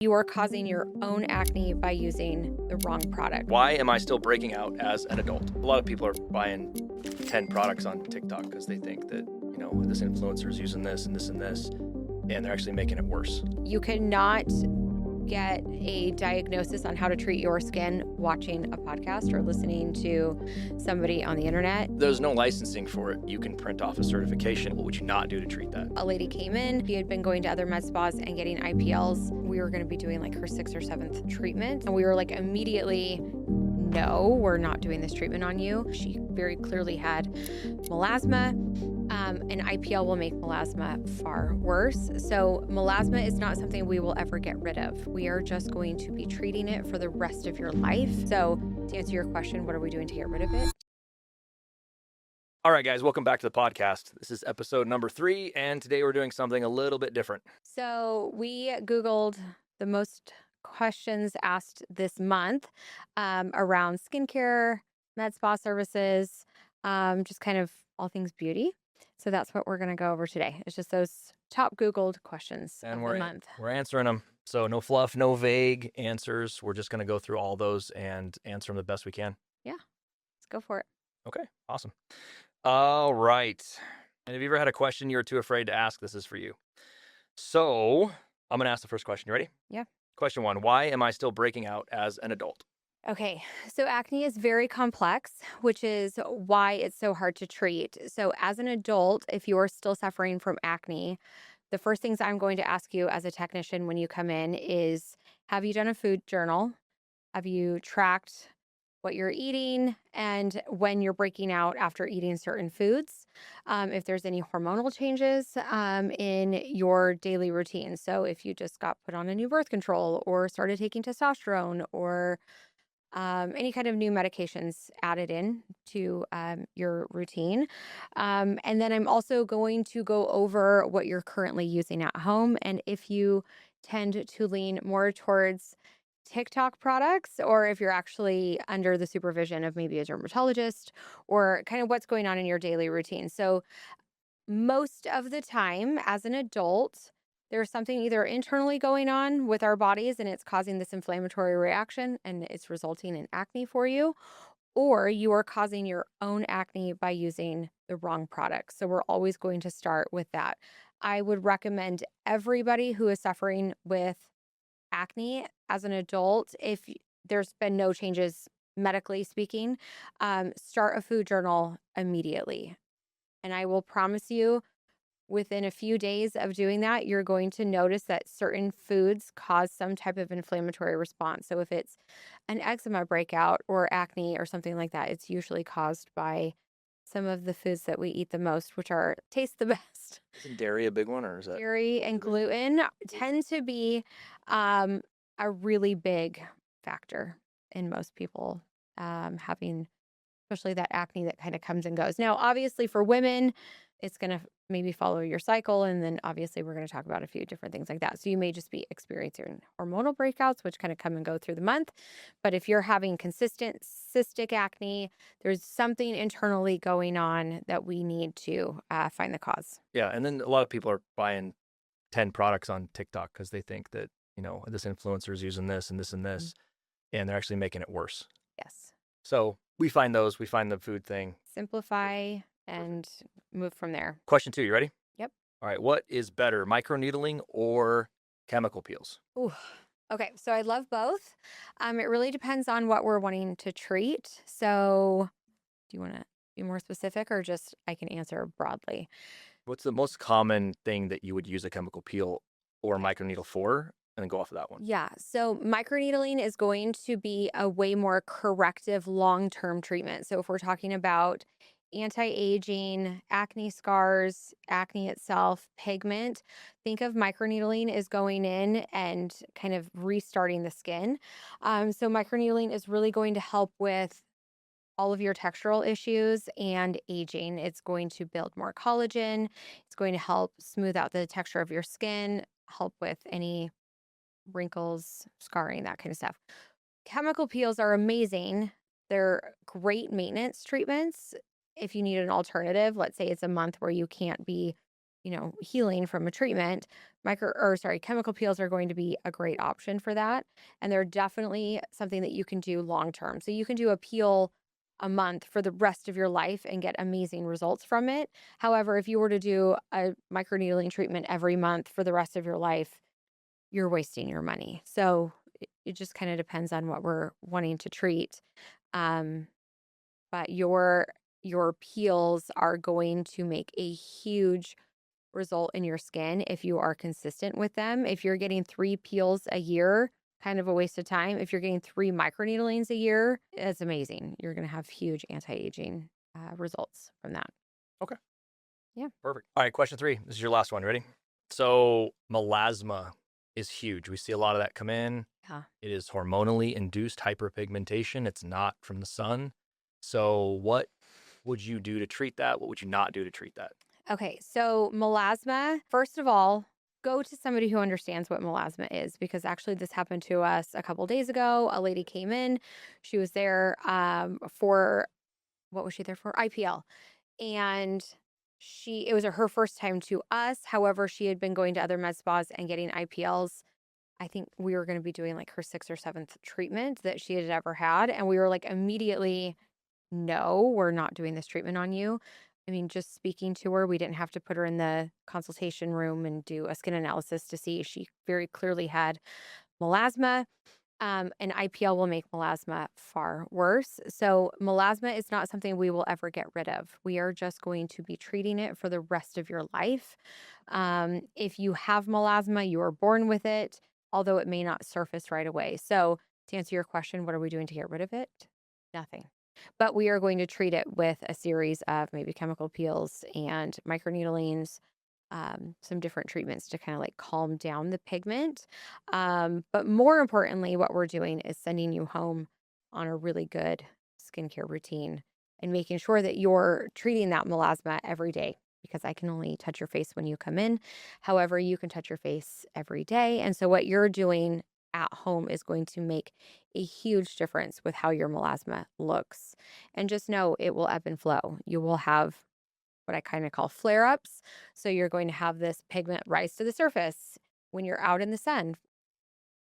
You are causing your own acne by using the wrong product. Why am I still breaking out as an adult? A lot of people are buying 10 products on TikTok because they think that, this influencer is using this and this and this, and they're actually making it worse. You cannot get a diagnosis on how to treat your skin watching a podcast or listening to somebody on the internet. There's no licensing for it. You can print off a certification. What would you not do to treat that? A lady came in, she had been going to other med spas and getting IPLs. We were going to be doing like her 6th or 7th treatment. And we were like immediately, no, we're not doing this treatment on you. She very clearly had melasma. An IPL will make melasma far worse. So melasma is not something we will ever get rid of. We are just going to be treating it for the rest of your life. So to answer your question, what are we doing to get rid of it? All right, guys, welcome back to the podcast. This is episode number 3, and today we're doing something a little bit different. So we Googled the most questions asked this month around skincare, med spa services, just kind of all things beauty. So that's what we're going to go over today. It's just those top Googled questions And of the month. we're answering them. So no fluff, no vague answers. We're just going to go through all those and answer them the best we can. Yeah, let's go for it. Okay, awesome. All right. And have you ever had a question you were too afraid to ask? This is for you. So I'm going to ask the first question. You ready? Yeah. Question 1, why am I still breaking out as an adult? Okay, so acne is very complex, which is why it's so hard to treat. So as an adult, if you're still suffering from acne, the first things I'm going to ask you as a technician when you come in is, have you done a food journal? Have you tracked what you're eating and when you're breaking out after eating certain foods? If there's any hormonal changes in your daily routine. So if you just got put on a new birth control or started taking testosterone or any kind of new medications added in to your routine. And then I'm also going to go over what you're currently using at home. And if you tend to lean more towards TikTok products, or if you're actually under the supervision of maybe a dermatologist, or kind of what's going on in your daily routine. So most of the time as an adult, there's something either internally going on with our bodies and it's causing this inflammatory reaction and it's resulting in acne for you, or you are causing your own acne by using the wrong product. So we're always going to start with that. I would recommend everybody who is suffering with acne as an adult, if there's been no changes medically speaking, start a food journal immediately. And I will promise you, within a few days of doing that, you're going to notice that certain foods cause some type of inflammatory response. So if it's an eczema breakout or acne or something like that, it's usually caused by some of the foods that we eat the most, which are taste the best. Isn't dairy a big one, or is that? Dairy and gluten tend to be a really big factor in most people having, especially that acne that kind of comes and goes. Now, obviously for women, it's going to maybe follow your cycle. And then obviously we're going to talk about a few different things like that. So you may just be experiencing hormonal breakouts, which kind of come and go through the month. But if you're having consistent cystic acne, there's something internally going on that we need to find the cause. Yeah, and then a lot of people are buying 10 products on TikTok because they think that, this influencer is using this and this and this, and they're actually making it worse. Yes. So we find the food thing. Simplify and move from there. Question 2, you ready? Yep. All right, what is better, microneedling or chemical peels? Ooh. Okay, so I love both. It really depends on what we're wanting to treat. So do you want to be more specific or just I can answer broadly? What's the most common thing that you would use a chemical peel or microneedle for? And then go off of that one. Yeah, so microneedling is going to be a way more corrective long-term treatment. So if we're talking about anti-aging, acne scars, acne itself, pigment, think of microneedling as going in and kind of restarting the skin. So microneedling is really going to help with all of your textural issues and aging. It's going to build more collagen. It's going to help smooth out the texture of your skin, help with any wrinkles, scarring, that kind of stuff. Chemical peels are amazing. They're great maintenance treatments. If you need an alternative, let's say it's a month where you can't be healing from a treatment, chemical peels are going to be a great option for that. And they're definitely something that you can do long term. So you can do a peel a month for the rest of your life and get amazing results from it. However, if you were to do a microneedling treatment every month for the rest of your life, you're wasting your money. So it just kind of depends on what we're wanting to treat. Um, but your peels are going to make a huge result in your skin if you are consistent with them. If you're getting 3 peels a year, kind of a waste of time. If you're getting 3 microneedlings a year, it's amazing. You're going to have huge anti-aging results from that. Okay. Yeah. Perfect. All right, question 3. This is your last one. Ready? So melasma is huge. We see a lot of that come in. Yeah. It is hormonally induced hyperpigmentation. It's not from the sun. So what would you do to treat that? What would you not do to treat that? Okay. So melasma, first of all, go to somebody who understands what melasma is, because actually this happened to us a couple days ago. A lady came in. She was there for, what was she there for? IPL. And it was her first time to us. However, she had been going to other med spas and getting IPLs. I think we were going to be doing like her 6th or 7th treatment that she had ever had. And we were like, immediately, no, we're not doing this treatment on you. I mean, just speaking to her, we didn't have to put her in the consultation room and do a skin analysis to see. She very clearly had melasma. And IPL will make melasma far worse. So melasma is not something we will ever get rid of. We are just going to be treating it for the rest of your life. If you have melasma, you are born with it, although it may not surface right away. So to answer your question, what are we doing to get rid of it? Nothing. But we are going to treat it with a series of maybe chemical peels and microneedlings, some different treatments to kind of like calm down the pigment. But more importantly, what we're doing is sending you home on a really good skincare routine and making sure that you're treating that melasma every day, because I can only touch your face when you come in. However, you can touch your face every day. And so what you're doing at home is going to make a huge difference with how your melasma looks. And just know it will ebb and flow. You will have what I kind of call flare ups. So you're going to have this pigment rise to the surface when you're out in the sun,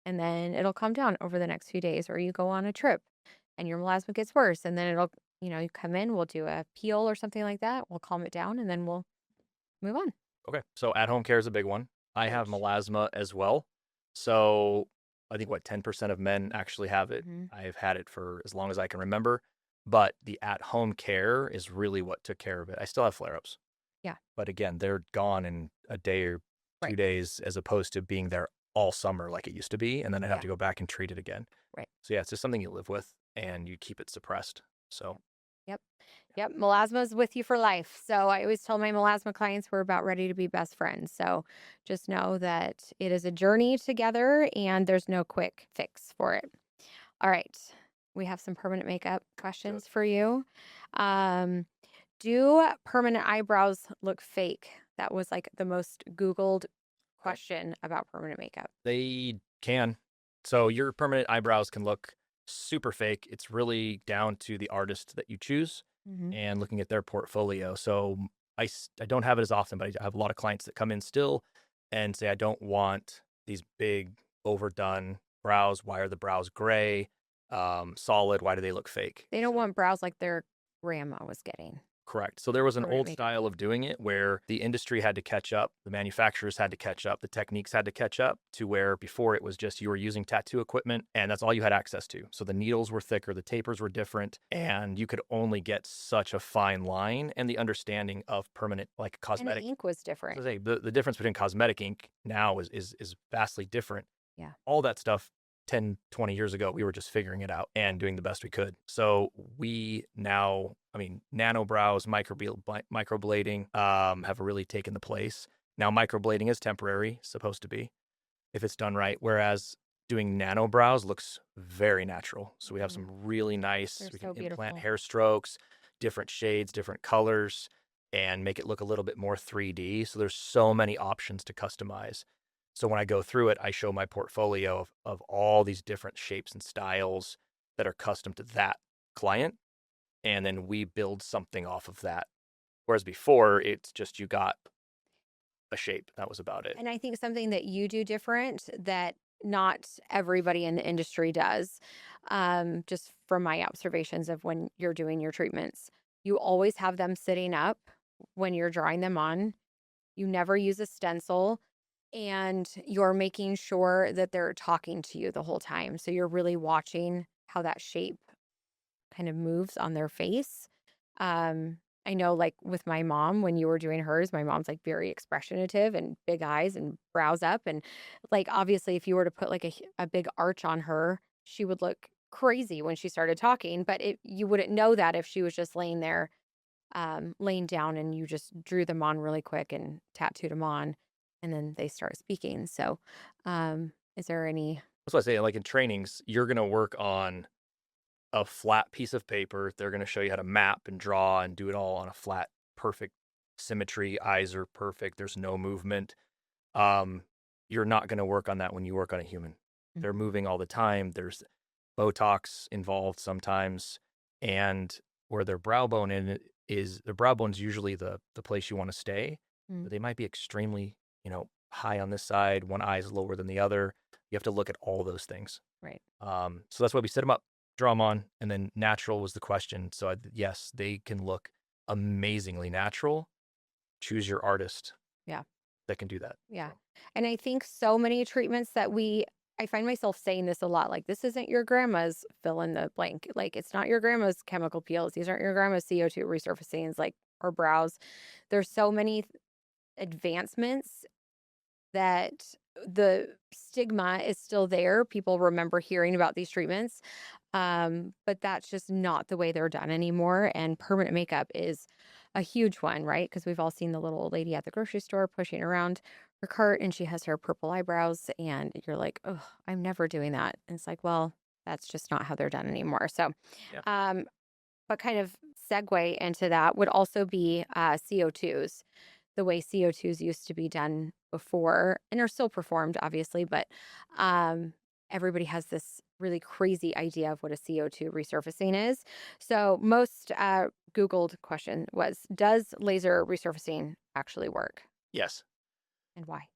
and then it'll calm down over the next few days, or you go on a trip and your melasma gets worse. And then you come in, we'll do a peel or something like that. We'll calm it down and then we'll move on. Okay. So at home care is a big one. I have Huge. melasma as well. So I think 10% of men actually have it. Hmm. I've had it for as long as I can remember. But the at home care is really what took care of it. I still have flare ups. Yeah. But again, they're gone in a day or Right. 2 days as opposed to being there all summer like it used to be. And then I'd have Yeah. to go back and treat it again. Right. So yeah, it's just something you live with and you keep it suppressed. So Yep. Yep. Melasma's with you for life. So I always tell my melasma clients we're about ready to be best friends. So just know that it is a journey together and there's no quick fix for it. All right. We have some permanent makeup let's do it. questions for you. Um, do permanent eyebrows look fake? That was like the most Googled Okay. question about permanent makeup. They can. So your permanent eyebrows can look super fake. It's really down to the artist that you choose Hmm. and looking at their portfolio. So I don't have it as often, but I have a lot of clients that come in still and say, I don't want these big overdone brows. Why are the brows gray? Solid. Why do they look fake? They don't So want brows like their grandma was getting. correct. So there was an Permanent old makeup. style of doing it where the industry had to catch up, the manufacturers had to catch up, the techniques had to catch up to where before it was just you were using tattoo equipment and that's all you had access to. So the needles were thicker, the tapers were different, and you could only get such a fine line and the understanding of permanent like And the cosmetic. ink was So different. say the difference between cosmetic ink now is vastly different. Yeah. All that stuff 10, 20 years ago, we were just figuring it out and doing the best we could. So we now, I mean, nano brows, microblading have really taken the place. Now, microblading is temporary, supposed to be, if it's done right. Whereas doing nano brows looks very natural. So we have Mhm. some really nice, They're we can so implant beautiful. hair strokes, different shades, different colors, and make it look a little bit more 3D. So there's so many options to customize. So when I go through it, I show my portfolio of all these different shapes and styles that are custom to that client. And then we build something off of that. Whereas before, it's just you got a shape. That was about it. And I think something that you do different that not everybody in the industry does, just from my observations of when you're doing your treatments, you always have them sitting up when you're drawing them on. You never use a stencil, and you're making sure that they're talking to you the whole time. So you're really watching how that shape kind of moves on their face. Um, I know, like with my mom, when you were doing hers, my mom's like very expressionative and big eyes and brows up. And like, obviously, if you were to put like a big arch on her, she would look crazy when she started talking. But you wouldn't know that if she was just laying there, laying down, and you just drew them on really quick and tattooed them on, and then they start speaking. So, is there any? That's what I say. Like in trainings, you're going to work on a flat piece of paper. They're going to show you how to map and draw and do it all on a flat, perfect symmetry. Eyes are perfect. There's no movement. Um, you're not going to work on that when you work on a human. Mm. They're moving all the time. There's Botox involved sometimes, and where their brow bone in it is, the brow bone's usually the place you want to stay, Mm, but they might be extremely, high on this side. One eye is lower than the other. You have to look at all those things. right. So that's why we set them up, draw them on, and then natural was the question. So yes, they can look amazingly natural. Choose your artist Yeah. that can do that. Yeah. So And I think so many treatments that I find myself saying this a lot, like, this isn't your grandma's fill in the blank. Like, it's not your grandma's chemical peels. These aren't your grandma's CO2 resurfacings, like, or brows. There's so many advancements that the stigma is still there. People remember hearing about these treatments, but that's just not the way they're done anymore. And permanent makeup is a huge one, right? Because we've all seen the little old lady at the grocery store pushing around her cart, and she has her purple eyebrows, and you're like, oh, I'm never doing that. And it's like, well, that's just not how they're done anymore. So, yeah, um, but kind of segue into that would also be CO2s, the way CO2s used to be done before and are still performed, obviously, but um, everybody has this really crazy idea of what a CO2 resurfacing is. So, most Googled question was, does laser resurfacing actually work, yes. and why?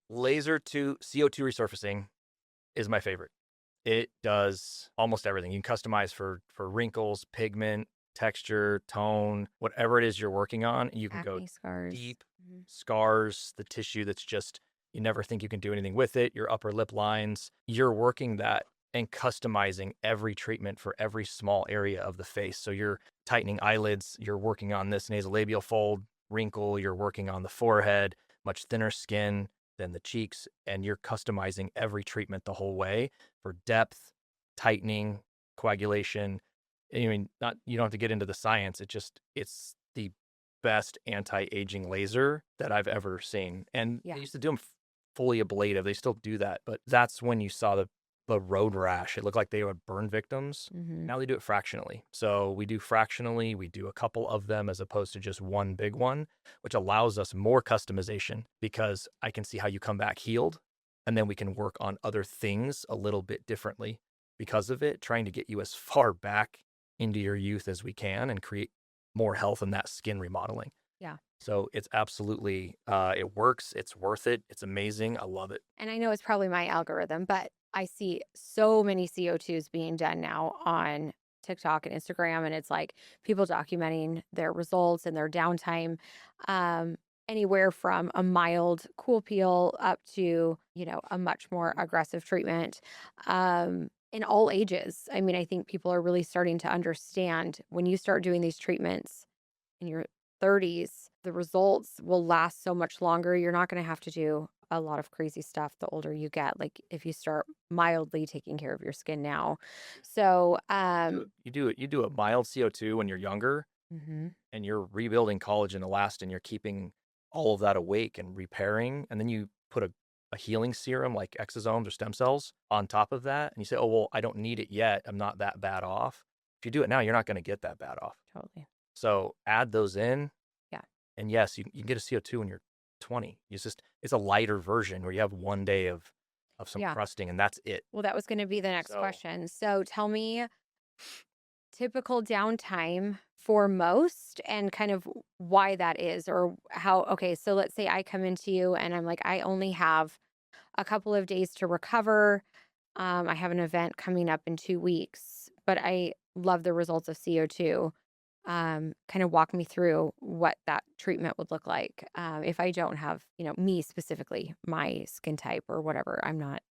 Laser to CO2 resurfacing is my favorite. It does almost everything. You can customize for wrinkles, pigment, texture, tone, whatever it is you're working on. You can go Acne scars. deep, Mhm. scars, the tissue that's just, you never think you can do anything with it, your upper lip lines. You're working that and customizing every treatment for every small area of the face. So you're tightening eyelids, you're working on this nasolabial fold, wrinkle, you're working on the forehead, much thinner skin than the cheeks, and you're customizing every treatment the whole way for depth, tightening, coagulation. I mean, not, you don't have to get into the science. It's the best anti-aging laser that I've ever seen. And Yeah. they used to do them fully ablative. They still do that, but that's when you saw the road rash. It looked like they would burn victims. Hmm. Now they do it fractionally. So we do fractionally. We do a couple of them as opposed to just one big one, which allows us more customization because I can see how you come back healed. And then we can work on other things a little bit differently because of it, trying to get you as far back into your youth as we can and create more health in that skin remodeling. Yeah. So it's absolutely, it works. It's worth it. It's amazing. I love it. And I know it's probably my algorithm, but I see so many CO2s being done now on TikTok and Instagram. And it's like people documenting their results and their downtime, um, anywhere from a mild cool peel up to, a much more aggressive treatment, in all ages. I mean, I think people are really starting to understand when you start doing these treatments in your 30s, the results will last so much longer. You're not going to have to do a lot of crazy stuff the older you get. Like if you start mildly taking care of your skin now. So, You do a mild CO2 when you're younger mhm, and you're rebuilding collagen, elastin, you're keeping all of that awake and repairing. And then you put a healing serum like exosomes or stem cells on top of that. And you say, oh, well, I don't need it yet. I'm not that bad off. If you do it now, you're not going to get that bad off. totally. So add those in. Yeah. And yes, you can get a CO2 when you're 20. It's a lighter version where you have one day of some Yeah. crusting and that's it. Well, that was going to be the next So question. So typical downtime for most and kind of why that is or how okay, so let's say I come into you and I'm like, I only have a couple of days to recover. I have an event coming up in 2 weeks, but I love the results of CO2. Kind of walk me through what that treatment would look like if I don't have, me specifically, my skin type or whatever. I'm not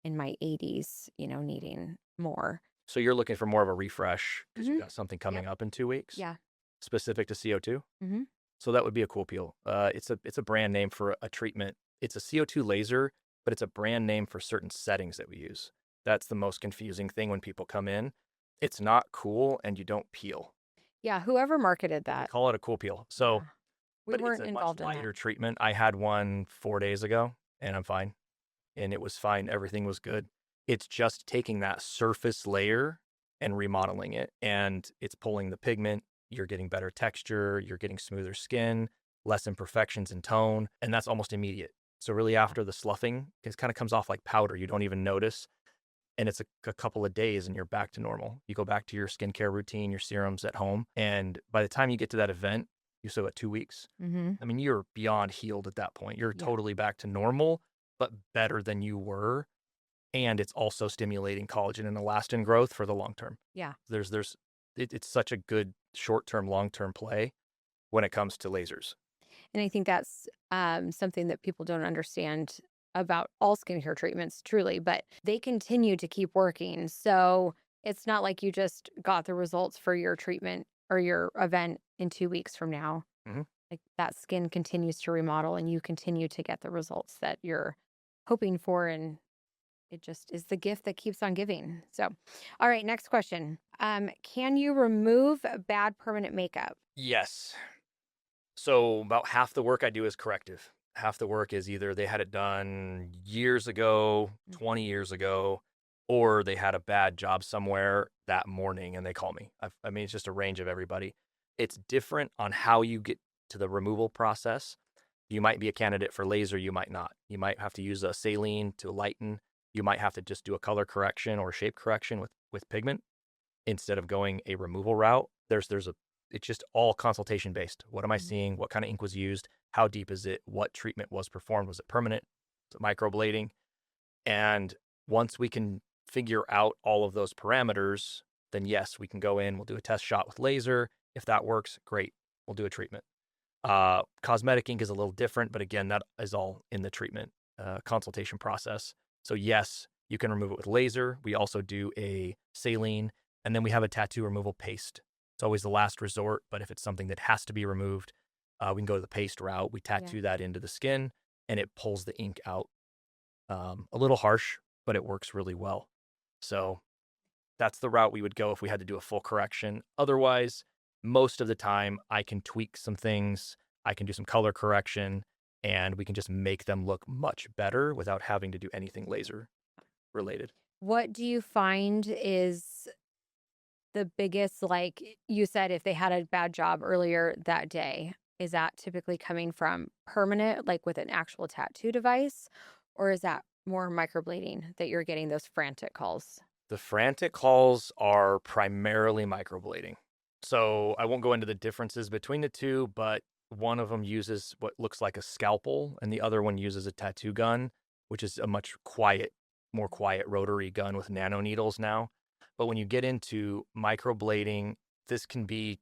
in my 80s, needing more. So you're looking for more of a refresh because you've Hmm. got something Yep. coming up in 2 weeks Yeah. specific to CO2. Hmm. So that would be a cool peel. It's a brand name for a treatment. It's a CO2 laser, but it's a brand name for certain settings that we use. That's the most confusing thing when people come in. It's not cool and you don't peel. Yeah. Whoever marketed But we that. call it a cool peel. So, Yeah. We but it's weren't a much involved in that. lighter treatment. I had one 4 days ago and I'm fine. And it was fine. Everything was good. It's just taking that surface layer and remodeling it. And it's pulling the pigment. You're getting better texture. You're getting smoother skin, less imperfections in tone. And that's almost immediate. So, really, Yeah. after the sloughing, it kind of comes off like powder. You don't even notice. And it's a couple of days and you're back to normal. You go back to your skincare routine, your serums at home. And by the time you get to that event, you still got 2 weeks. Hmm. I mean, you're beyond healed at that point. You're Yeah. totally back to normal, but better than you were. And it's also stimulating collagen and elastin growth for the long term. Yeah. It's such a good short term, long term play when it comes to lasers. And I think that's something that people don't understand about all skincare treatments, truly, but they continue to keep working. So it's not like you just got the results for your treatment or your event in 2 weeks from now. Hmm. Like that skin continues to remodel and you continue to get the results that you're hoping for. And it just is the gift that keeps on giving. So, all right, next question. Can you remove bad permanent makeup? Yes. So about half the work I do is corrective. Half the work is either they had it done years ago, Mm. 20 years ago, or they had a bad job somewhere that morning and they call me. I mean, it's just a range of everybody. It's different on how you get to the removal process. You might be a candidate for laser, you might not. You might have to use a saline to lighten. You might have to just do a color correction or shape correction with pigment instead of going a removal route. It's just all consultation based. What am I Mhm. seeing? What kind of ink was used? How deep is it? What treatment was performed? Was it permanent? Was it microblading? And once we can figure out all of those parameters, then yes, we can go in, we'll do a test shot with laser. If that works, great. We'll do a treatment. Cosmetic ink is a little different, but again, that is all in the treatment consultation process. So yes, you can remove it with laser. We also do a saline, and then we have a tattoo removal paste. It's always the last resort, but if it's something that has to be removed, we can go to the paste route. We Yeah. tattoo that into the skin, and it pulls the ink out. A little harsh, but it works really well. So that's the route we would go if we had to do a full correction. Otherwise, most of the time, I can tweak some things. I can do some color correction, and we can just make them look much better without having to do anything laser related. What do you find is the biggest, like you said, if they had a bad job earlier that day, is that typically coming from permanent, like with an actual tattoo device, or is that more microblading that you're getting those frantic calls? The frantic calls are primarily microblading. So I won't go into the differences between the two, but one of them uses what looks like a scalpel, and the other one uses a tattoo gun, which is a more quiet rotary gun with nano needles now. But when you get into microblading, this can be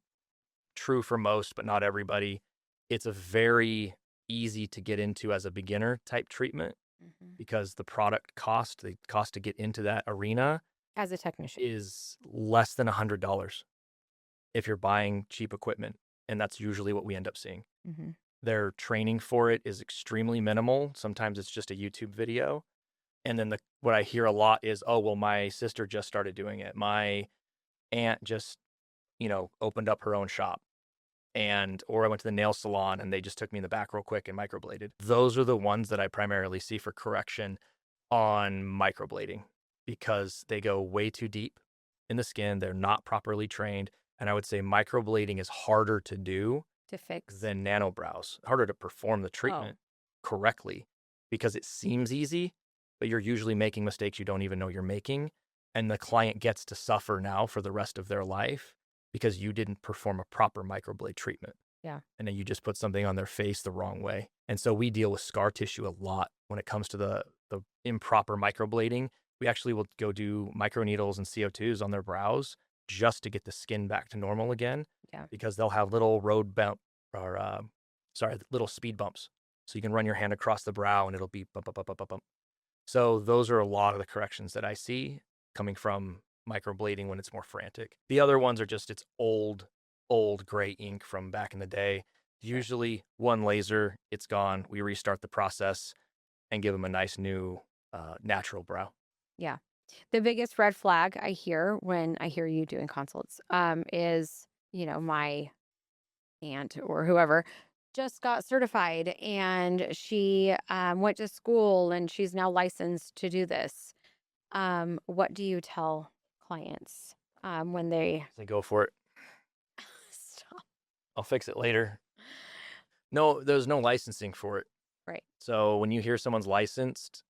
true for most, but not everybody. It's a very easy to get into as a beginner type treatment Mhm. because the cost to get into that arena As a technician. is less than $100 if you're buying cheap equipment. And that's usually what we end up seeing. Hmm. Their training for it is extremely minimal. Sometimes it's just a YouTube video. And then what I hear a lot is, oh, well, my sister just started doing it. My aunt just, opened up her own shop. Or I went to the nail salon and they just took me in the back real quick and microbladed. Those are the ones that I primarily see for correction on microblading because they go way too deep in the skin. They're not properly trained. And I would say microblading is harder to do To fix. than nanobrows, harder to perform the Oh, treatment correctly because it seems easy, but you're usually making mistakes you don't even know you're making. And the client gets to suffer now for the rest of their life because you didn't perform a proper microblade treatment. Yeah. And then you just put something on their face the wrong way. And so we deal with scar tissue a lot when it comes to the improper microblading. We actually will go do microneedles and CO2s on their brows just to get the skin back to normal again, Yeah. because they'll have little road bump or little speed bumps. So you can run your hand across the brow and it'll be bump, bump, bump, bump, bump, bump. So those are a lot of the corrections that I see coming from microblading when it's more frantic. The other ones are just, it's old gray ink from back in the day. Usually one laser, it's gone. We restart the process and give them a nice new natural brow. Yeah. The biggest red flag I hear when I hear you doing consults is, my aunt or whoever just got certified and she went to school and she's now licensed to do this. What do you tell clients when they They go for it. stop? I'll fix it later. No, there's no licensing for it. Right. So when you hear someone's licensed,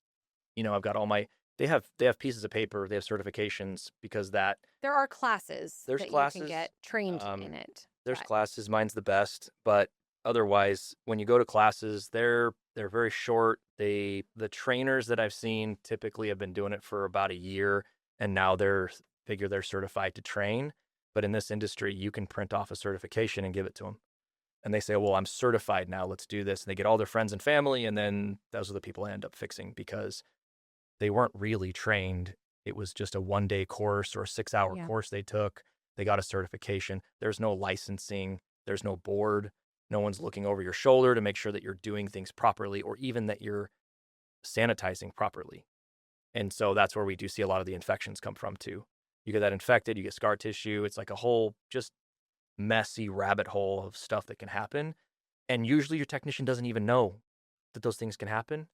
I've got all my, they have pieces of paper, they have certifications because that There are classes there's that you can classes. get trained in it. There's but- classes. Mine's the best, but otherwise, when you go to classes, they're very short. The trainers that I've seen typically have been doing it for about a year, and now they're certified to train. But in this industry, you can print off a certification and give it to them, and they say, "Well, I'm certified now. Let's do this." And they get all their friends and family, and then those are the people I end up fixing because they weren't really trained. It was just a 1-day course or a 6-hour Yeah. course they took. They got a certification. There's no licensing. There's no board. No one's looking over your shoulder to make sure that you're doing things properly or even that you're sanitizing properly. And so that's where we do see a lot of the infections come from too. You get that infected, you get scar tissue. It's like a whole just messy rabbit hole of stuff that can happen. And usually your technician doesn't even know that those things can happen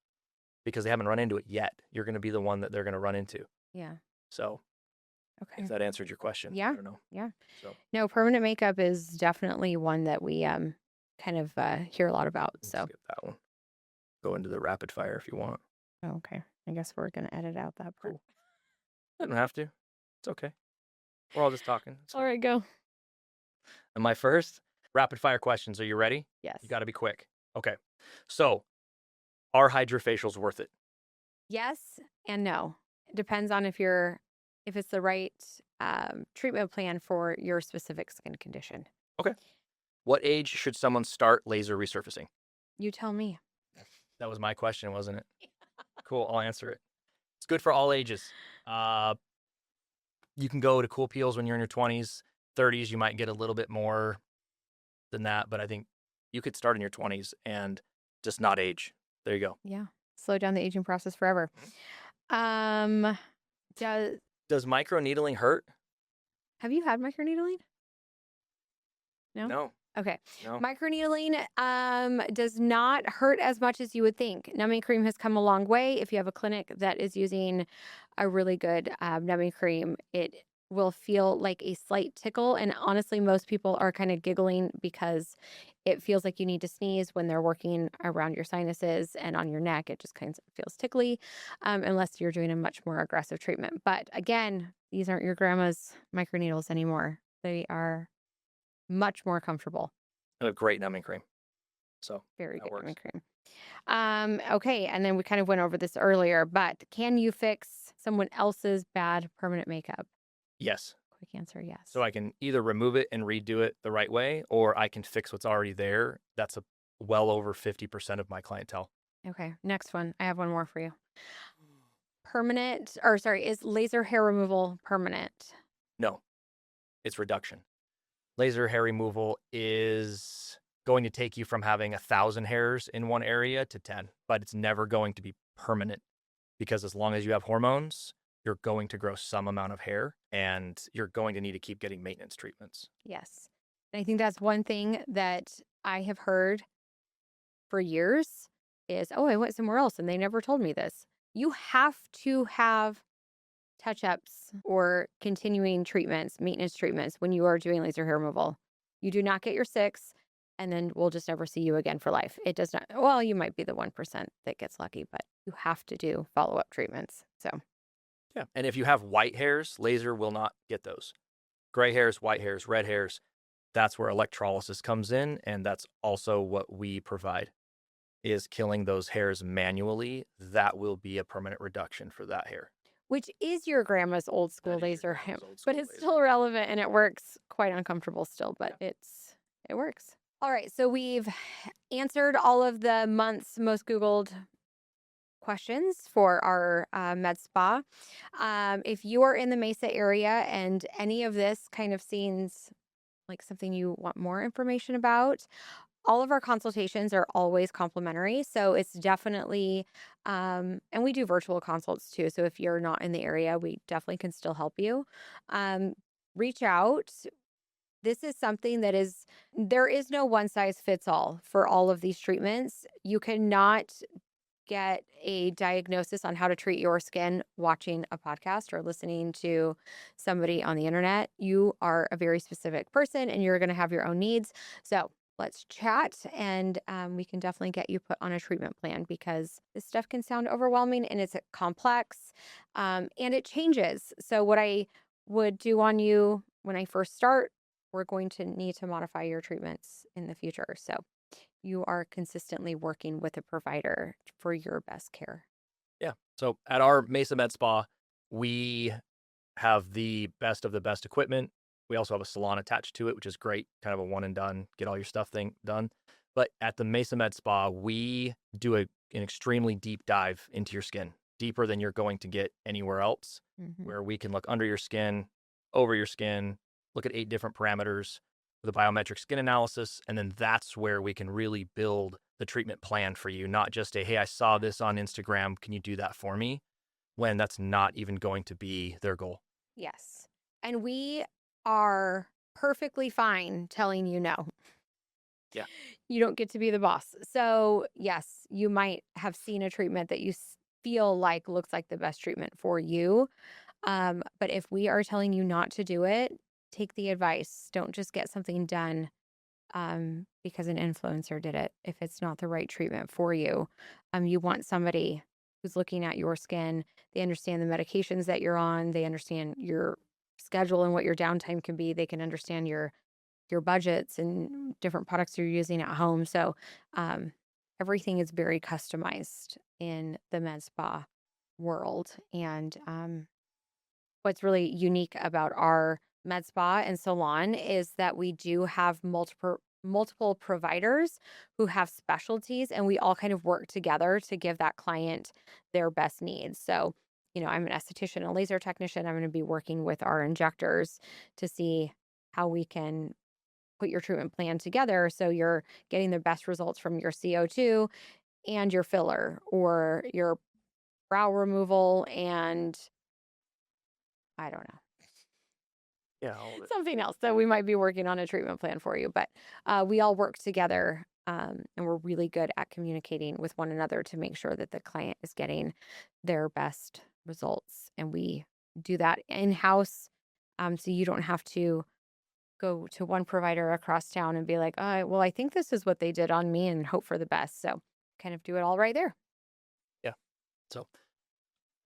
because they haven't run into it yet. You're going to be the one that they're going to run into. Yeah. So Okay. if that answered your question, Yeah. I don't know. Yeah. So No, permanent makeup is definitely one that we kind of hear a lot about. let's So, skip that one. Go into the rapid fire if you want. oh, okay. I guess we're going to edit out that part. Cool. You don't have to. It's okay. We're all just talking. It's All fine. right, go. And my first rapid fire questions. Are you ready? Yes. You got to be quick. Okay. So, are hydrofacials worth it? Yes and no. It depends on if it's the right treatment plan for your specific skin condition. Okay. What age should someone start laser resurfacing? You tell me. That was my question, wasn't it? Cool. I'll answer it. It's good for all ages. You can go to cool peels when you're in your 20s, 30s. You might get a little bit more than that, but I think you could start in your 20s and just not age. There you go. Yeah. Slow down the aging process forever. Does Does microneedling hurt? have you had microneedling? No? No. Okay. No. Microneedling does not hurt as much as you would think. Numbing cream has come a long way. If you have a clinic that is using a really good numbing cream, it will feel like a slight tickle. And honestly, most people are kind of giggling because it feels like you need to sneeze when they're working around your sinuses and on your neck. It just kind of feels tickly unless you're doing a much more aggressive treatment. But again, these aren't your grandma's microneedles anymore. They are much more comfortable. A great numbing cream. So Very that good works. numbing cream. Okay, and then we kind of went over this earlier, but can you fix someone else's bad permanent makeup? Yes. Quick answer, yes. So I can either remove it and redo it the right way, or I can fix what's already there. That's well over 50% of my clientele. Okay, next one. I have one more for you. Is laser hair removal permanent? No, it's reduction. Laser hair removal is going to take you from having 1,000 hairs in one area to 10, but it's never going to be permanent because as long as you have hormones, you're going to grow some amount of hair and you're going to need to keep getting maintenance treatments. Yes. And I think that's one thing that I have heard for years is, oh, I went somewhere else and they never told me this. You have to have touch-ups or continuing treatments, maintenance treatments when you are doing laser hair removal. You do not get your 6 and then we'll just never see you again for life. It does not. Well, you might be the 1% that gets lucky, but you have to do follow-up treatments. So Yeah. And if you have white hairs, laser will not get those. Gray hairs, white hairs, red hairs, that's where electrolysis comes in. And that's also what we provide is killing those hairs manually. That will be a permanent reduction for that hair. Which is your grandma's old school That is your laser grandma's old but school it's laser. still relevant and it works quite uncomfortable still, but Yeah. it works. All right, so we've answered all of the month's most Googled questions for our med spa. If you are in the Mesa area and any of this kind of seems like something you want more information about, all of our consultations are always complimentary. So it's definitely, and we do virtual consults too. So if you're not in the area, we definitely can still help you. Um, Reach out. This is something that is, there is no one size fits all for all of these treatments. You cannot get a diagnosis on how to treat your skin watching a podcast or listening to somebody on the internet. You are a very specific person and you're going to have your own needs. So let's chat and we can definitely get you put on a treatment plan because this stuff can sound overwhelming and it's complex and it changes. So, what I would do on you when I first start, we're going to need to modify your treatments in the future. So, you are consistently working with a provider for your best care. Yeah. So at our Mesa Med Spa, we have the best equipment. We also have a salon attached to it, which is great. Kind of a one and done, get all your stuff thing done. But at the Mesa Med Spa, we do an extremely deep dive into your skin, deeper than you're going to get anywhere else, Mhm. where we can look under your skin, over your skin, look at 8 different parameters with a biometric skin analysis. And then that's where we can really build the treatment plan for you, not just a, hey, I saw this on Instagram. Can you do that for me? When that's not even going to be their goal. Yes. And we are perfectly fine telling you no. Yeah. You don't get to be the boss. So, yes, you might have seen a treatment that you feel like looks like the best treatment for you. But if we are telling you not to do it, take the advice. Don't just get something done because an influencer did it. If it's not the right treatment for you, you want somebody who's looking at your skin. They understand the medications that you're on. They understand your schedule and what your downtime can be. They can understand your budgets and different products you're using at home. So um, everything is very customized in the med spa world. And what's really unique about our med spa and salon is that we do have multiple providers who have specialties and we all kind of work together to give that client their best needs. So, I'm an esthetician, a laser technician. I'm going to be working with our injectors to see how we can put your treatment plan together so you're getting the best results from your CO2 and your filler or your brow removal and I don't know. Yeah, all of it. Something else that we might be working on a treatment plan for you. But we all work together and we're really good at communicating with one another to make sure that the client is getting their best results. And we do that in house. So you don't have to go to one provider across town and be like, well, I think this is what they did on me and hope for the best. So kind of do it all right there. Yeah. So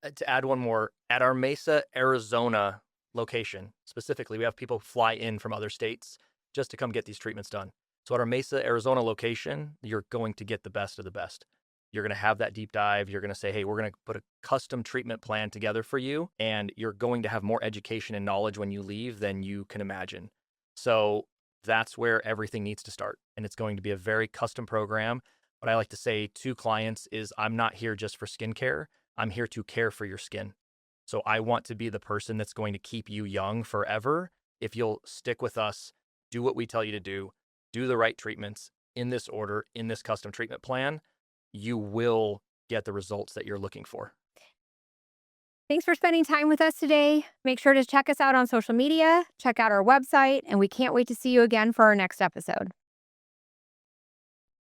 to add one more, at our Mesa, Arizona location, specifically, we have people fly in from other states just to come get these treatments done. So at our Mesa, Arizona location, you're going to get the best of the best. You're going to have that deep dive. You're going to say, hey, we're going to put a custom treatment plan together for you. And you're going to have more education and knowledge when you leave than you can imagine. So that's where everything needs to start. And it's going to be a very custom program. What I like to say to clients is I'm not here just for skincare. I'm here to care for your skin. So I want to be the person that's going to keep you young forever. If you'll stick with us, do what we tell you to do the right treatments in this order, in this custom treatment plan, you will get the results that you're looking for. Thanks for spending time with us today. Make sure to check us out on social media, check out our website, and we can't wait to see you again for our next episode.